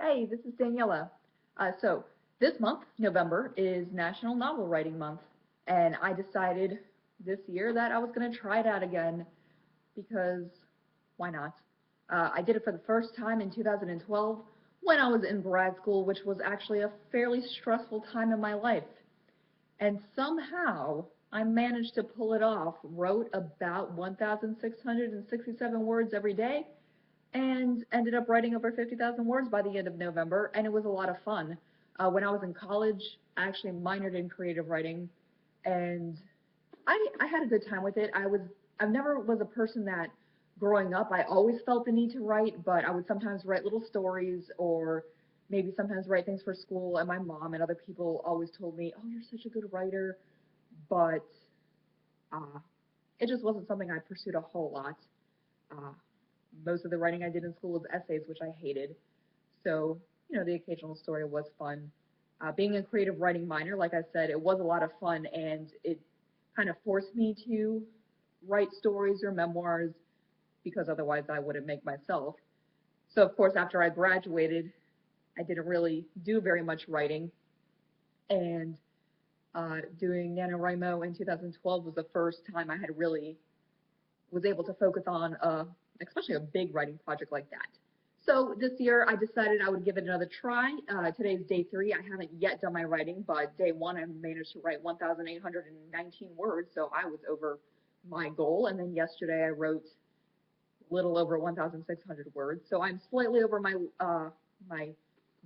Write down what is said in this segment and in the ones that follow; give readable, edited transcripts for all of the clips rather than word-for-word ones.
Hey, this is Daniela. So this month, November, is National Novel Writing Month, and I decided this year that I was going to try it out again because why not? I did it for the first time in 2012 when I was in grad school, which was actually a fairly stressful time in my life. And somehow I managed to pull it off, wrote about 1,667 words every day, and ended up writing over 50,000 words by the end of November, and it was a lot of fun. When I was in college, I actually minored in creative writing, and I had a good time with it. I never was a person that growing up I always felt the need to write, but I would sometimes write little stories or maybe sometimes write things for school, and my mom and other people always told me, "Oh, you're such a good writer," but uh, it just wasn't something I pursued a whole lot. Uh, most of the writing I did in school was essays, which I hated. So, the occasional story was fun. Being a creative writing minor, like I said, it was a lot of fun, and it kind of forced me to write stories or memoirs because otherwise I wouldn't make myself. So, of course, after I graduated, I didn't really do very much writing, and doing NaNoWriMo in 2012 was the first time I had really was able to focus on especially a big writing project like that. So this year I decided I would give it another try. Today's day 3. I haven't yet done my writing, but day 1 I managed to write 1,819 words, so I was over my goal. And then yesterday I wrote a little over 1,600 words, so I'm slightly over my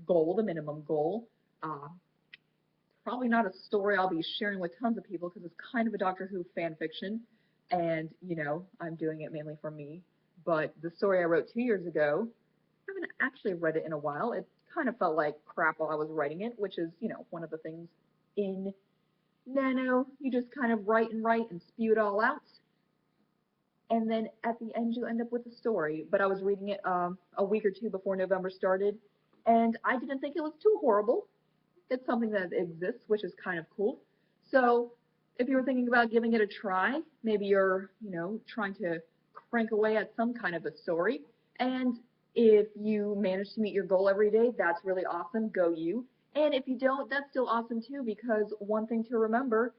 goal, the minimum goal. Uh, Probably not a story I'll be sharing with tons of people because it's kind of a Doctor Who fan fiction, and I'm doing it mainly for me. But the story I wrote 2 years ago, I haven't actually read it in a while. It kind of felt like crap while I was writing it, which is one of the things in Nano. You just kind of write and spew it all out, and then at the end you end up with a story. But I was reading it a week or two before November started, and I didn't think it was too horrible. It's something that exists, which is kind of cool. So if you were thinking about giving it a try, maybe you're, trying to crank away at some kind of a story. And if you manage to meet your goal every day, that's really awesome. Go you. And if you don't, that's still awesome too, because one thing to remember,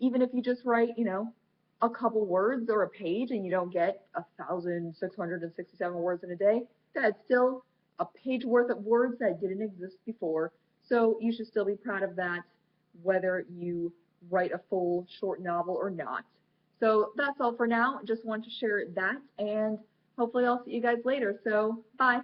even if you just write, a couple words or a page and you don't get 1,667 words in a day, that's still a page worth of words that didn't exist before. So you should still be proud of that, whether you write a full short novel or not. So that's all for now. Just wanted to share that, and hopefully I'll see you guys later. So bye.